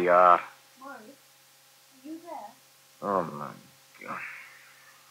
you are. Maurice, are you there? Oh, my God.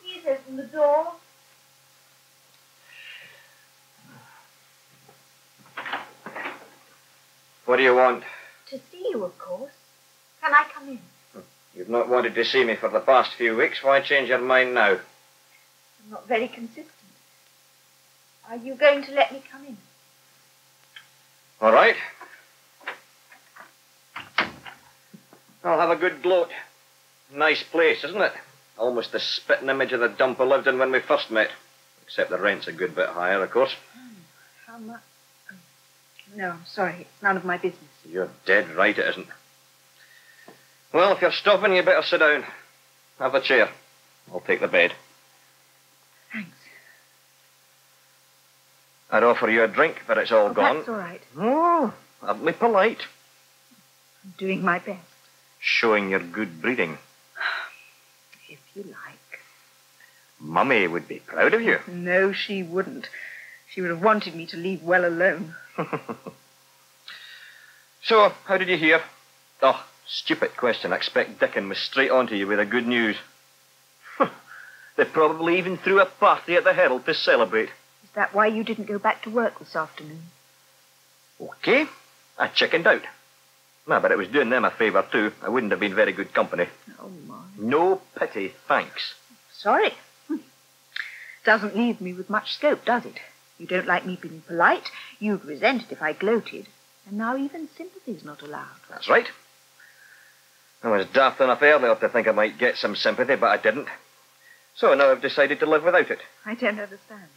Please open the door. What do you want? To see you, of course. Can I come in? You've not wanted to see me for the past few weeks. Why change your mind now? I'm not very consistent. Are you going to let me come in? All right. I'll have a good gloat. Nice place, isn't it? Almost the spitting image of the dump I lived in when we first met. Except the rent's a good bit higher, of course. How much? No, I'm sorry. It's none of my business. You're dead right it isn't. Well, if you're stopping, you better sit down. Have a chair. I'll take the bed. Thanks. I'd offer you a drink, but it's all gone. That's all right. Oh, aren't we polite? I'm doing my best. Showing your good breeding. If you like. Mummy would be proud of you. No, she wouldn't. She would have wanted me to leave well alone. So, how did you hear? Oh, stupid question. I expect Dickon was straight on to you with the good news. They probably even threw a party at the Herald to celebrate. Is that why you didn't go back to work this afternoon? Okay. I chickened out. No, but it was doing them a favour, too. I wouldn't have been very good company. Oh, my. No pity, thanks. Sorry. Doesn't leave me with much scope, does it? You don't like me being polite. You'd resent it if I gloated. And now even sympathy's not allowed. That's right. I was daft enough earlier to think I might get some sympathy, but I didn't. So now I've decided to live without it. I don't understand.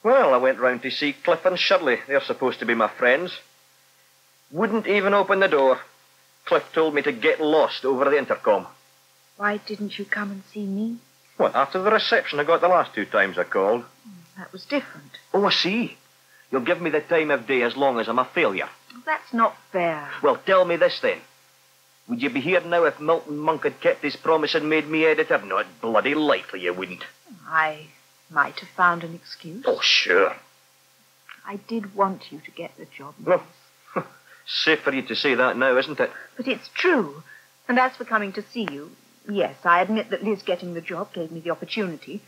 Well, I went round to see Cliff and Shirley. They're supposed to be my friends. Wouldn't even open the door. Cliff told me to get lost over the intercom. Why didn't you come and see me? What, after the reception I got the last 2 times I called? That was different. Oh, I see. You'll give me the time of day as long as I'm a failure. That's not fair. Well, tell me this then. Would you be here now if Milton Monk had kept his promise and made me editor? Not bloody likely you wouldn't. I might have found an excuse. Oh, sure. I did want you to get the job. Well, safe for you to say that now, isn't it? But it's true. And as for coming to see you, yes, I admit that Liz getting the job gave me the opportunity,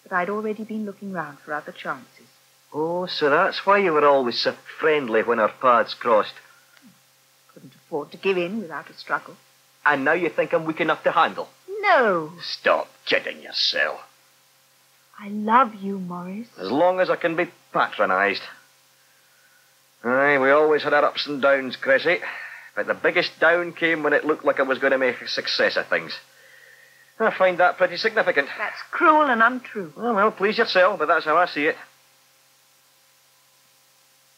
but I'd already been looking round for other chances. Oh, so that's why you were always so friendly when our paths crossed. Couldn't afford to give in without a struggle. And now you think I'm weak enough to handle? No. Stop kidding yourself. I love you, Maurice. As long as I can be patronised. Aye, we always had our ups and downs, Cressy. But the biggest down came when it looked like I was going to make a success of things. I find that pretty significant. That's cruel and untrue. Oh, well, please yourself, but that's how I see it.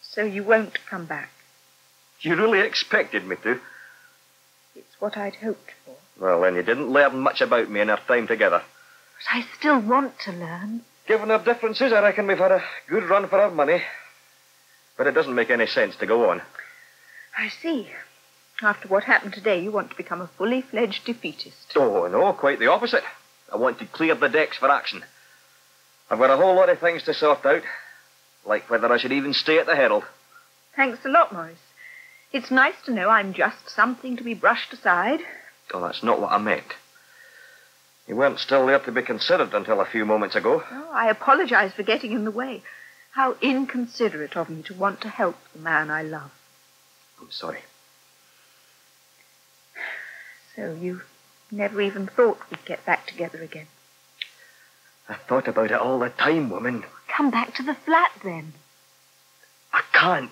So you won't come back? You really expected me to? It's what I'd hoped for. Well, then you didn't learn much about me in our time together. But I still want to learn. Given our differences, I reckon we've had a good run for our money. But it doesn't make any sense to go on. I see. After what happened today, you want to become a fully fledged defeatist. Oh, no, quite the opposite. I want to clear the decks for action. I've got a whole lot of things to sort out, like whether I should even stay at the Herald. Thanks a lot, Maurice. It's nice to know I'm just something to be brushed aside. Oh, that's not what I meant. You weren't still there to be considered until a few moments ago. Oh, I apologize for getting in the way. How inconsiderate of me to want to help the man I love. I'm sorry. So you never even thought we'd get back together again? I thought about it all the time, woman. Come back to the flat, then. I can't.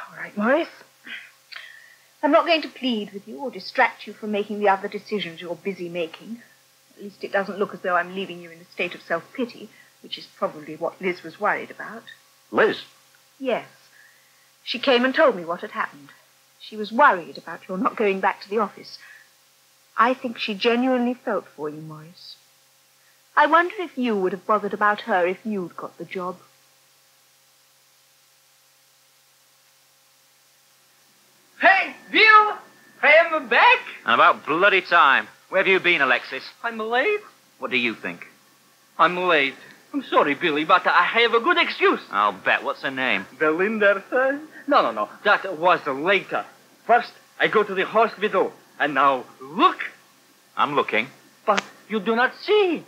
All right, Maurice. I'm not going to plead with you or distract you from making the other decisions you're busy making. At least it doesn't look as though I'm leaving you in a state of self-pity, which is probably what Liz was worried about. Liz? Yes. She came and told me what had happened. She was worried about your not going back to the office. I think she genuinely felt for you, Maurice. I wonder if you would have bothered about her if you'd got the job. Hey, Bill! I am back! And about bloody time. Where have you been, Alexis? I'm late. What do you think? I'm late. I'm sorry, Billy, but I have a good excuse. I'll bet. What's her name? Belinda, sir? No. That was later. First, I go to the hospital. And now, look. I'm looking. But you do not see.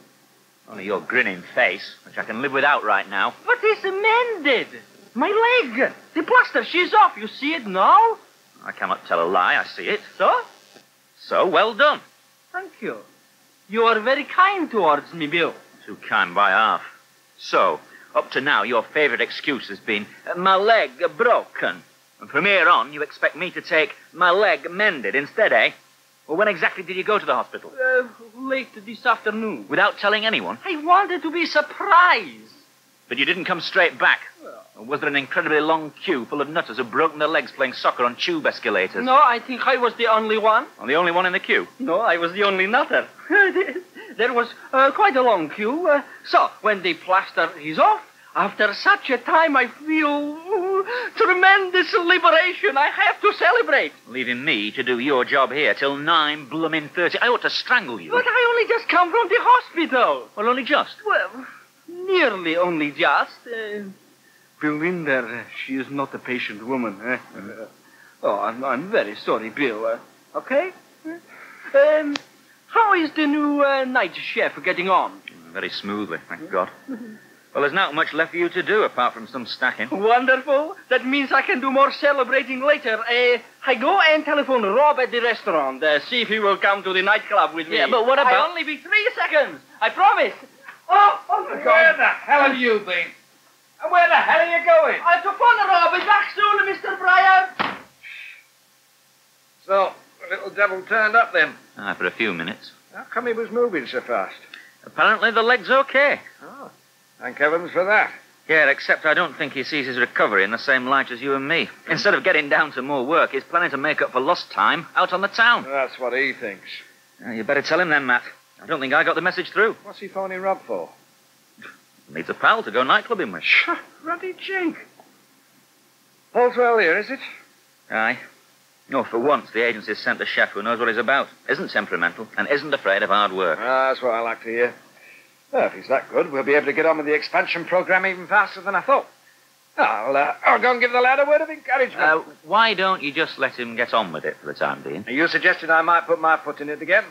Only your grinning face, which I can live without right now. But it's mended. My leg. The plaster, she's off. You see it now? I cannot tell a lie. I see it. So? So, well done. Thank you. You are very kind towards me, Bill. Too kind by half. So, up to now, your favourite excuse has been, my leg broken. And from here on, you expect me to take my leg mended instead, eh? Well, when exactly did you go to the hospital? Late this afternoon. Without telling anyone? I wanted to be surprised. But you didn't come straight back? Or was there an incredibly long queue full of nutters who'd broken their legs playing soccer on tube escalators? No, I think I was the only one. Oh, the only one in the queue? No, I was the only nutter. There was quite a long queue. So, when the plaster is off, after such a time, I feel tremendous liberation. I have to celebrate. Leaving me to do your job here till 9:30. I ought to strangle you. But I only just come from the hospital. Well, only just. Well, nearly only just. Belinda, she is not a patient woman. I'm very sorry, Bill. Okay? How is the new night chef getting on? Very smoothly, thank God. Well, there's not much left for you to do apart from some stacking. Wonderful. That means I can do more celebrating later. I go and telephone Rob at the restaurant. See if he will come to the nightclub with me. Yeah, but what about... I'll only be 3 seconds. I promise. Oh my God. Where the hell have you been? And where the hell are you going? I have to phone Rob. Be back soon, Mr. Bryan. So, the little devil turned up then. For a few minutes. How come he was moving so fast? Apparently the leg's okay. Oh, thank heavens for that. Yeah, except I don't think he sees his recovery in the same light as you and me. Instead of getting down to more work, he's planning to make up for lost time out on the town. That's what he thinks. You better tell him then, Matt. I don't think I got the message through. What's he phoning Rob for? Needs a pal to go nightclubbing with. Ruddy jink. All's well here, is it? Aye. No, for once, the agency's sent a chef who knows what he's about, isn't temperamental, and isn't afraid of hard work. That's what I like to hear. Well, if he's that good, we'll be able to get on with the expansion program even faster than I thought. I'll go and give the lad a word of encouragement. Why don't you just let him get on with it for the time being? You suggested I might put my foot in it again.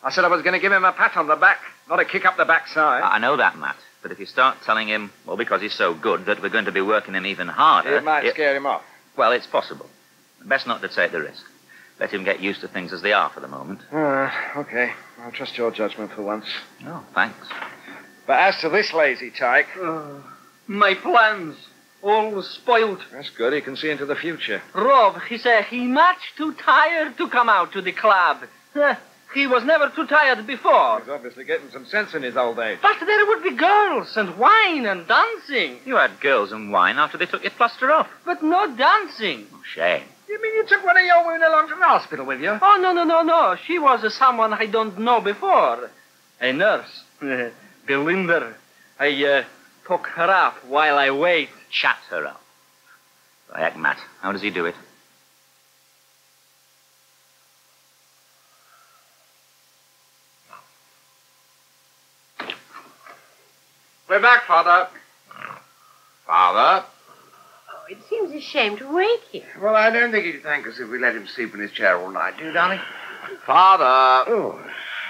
I said I was going to give him a pat on the back, not a kick up the backside. I know that, Matt. But if you start telling him, well, because he's so good, that we're going to be working him even harder... It might scare him off. Well, it's possible. Best not to take the risk. Let him get used to things as they are for the moment. Okay. I'll trust your judgment for once. Oh, thanks. But as to this lazy tyke... My plans, all spoiled. That's good. He can see into the future. Rob, he said he much too tired to come out to the club. He was never too tired before. He's obviously getting some sense in his old age. But there would be girls and wine and dancing. You had girls and wine after they took your plaster off. But no dancing. Oh, shame. You mean you took one of your women along to the hospital with you? Oh, no. She was someone I don't know before. A nurse. Belinda. I took her up while I wait. Chat her up. By heck, Matt, how does he do it? We're back, Father. Father? Oh, it seems a shame to wake him. Well, I don't think he'd thank us if we let him sleep in his chair all night, do you, darling? Father!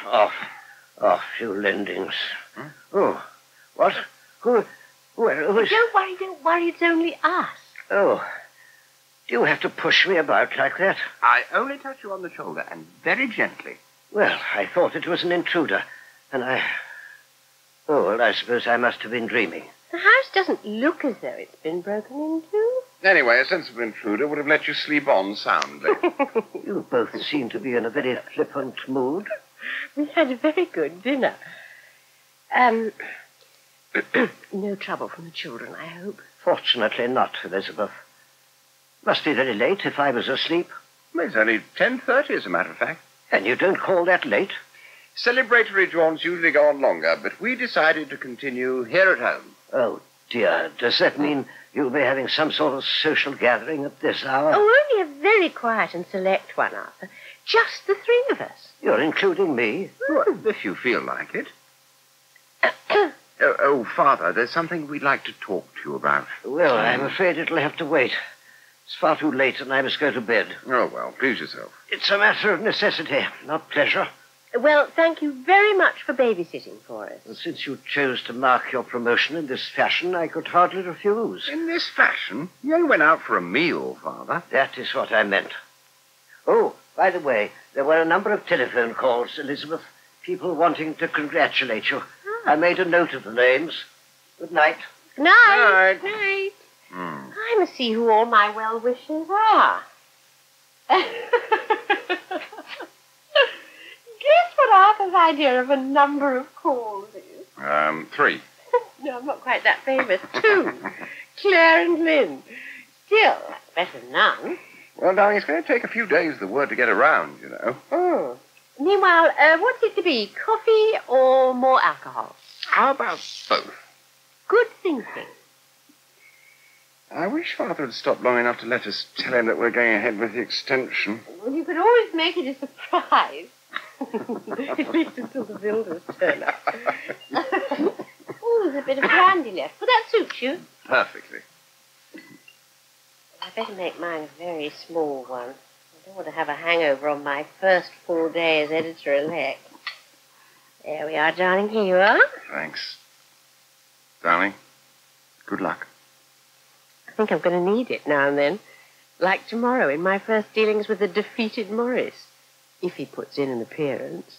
Oh, you lendings. Huh? Oh, what? Who is... Don't worry, it's only us. Oh, do you have to push me about like that? I only touch you on the shoulder, and very gently. Well, I thought it was an intruder, and I... Oh, well, I suppose I must have been dreaming. The house doesn't look as though it's been broken into. Anyway, a sensible intruder would have let you sleep on soundly. You both seem to be in a very flippant mood. We had a very good dinner. No trouble from the children, I hope. Fortunately not, Elizabeth. Must be very late if I was asleep. It's only 10:30, as a matter of fact. And you don't call that late? Celebratory jaunts usually go on longer, but we decided to continue here at home. Oh, dear. Does that mean you'll be having some sort of social gathering at this hour? Oh, only a very quiet and select one, Arthur. Just the three of us. You're including me? Well, if you feel like it. Father, there's something we'd like to talk to you about. Well, I'm afraid it'll have to wait. It's far too late and I must go to bed. Oh, well, please yourself. It's a matter of necessity, not pleasure. Well, thank you very much for babysitting for us. And since you chose to mark your promotion in this fashion, I could hardly refuse. In this fashion? You only went out for a meal, Father. That is what I meant. Oh, by the way, there were a number of telephone calls, Elizabeth. People wanting to congratulate you. I made a note of the names. Good night. Night. Night. I must see who all my well-wishers are. Guess what Arthur's idea of a number of calls is? 3. No, I'm not quite that famous. 2. Claire and Lynn. Still, that's better than none. Well, darling, it's going to take a few days for the word to get around, you know. Oh. Meanwhile, what's it to be? Coffee or more alcohol? How about both? Good thinking. I wish Father had stopped long enough to let us tell him that we're going ahead with the extension. Well, you could always make it a surprise. At least until the builders turn up. Oh, there's a bit of brandy left. Will that suit you? Perfectly. I better make mine a very small one. I don't want to have a hangover on my first full day as editor-elect. There we are, darling. Here you are. Thanks. Darling, good luck. I think I'm going to need it now and then. Like tomorrow in my first dealings with the defeated Maurice. If he puts in an appearance.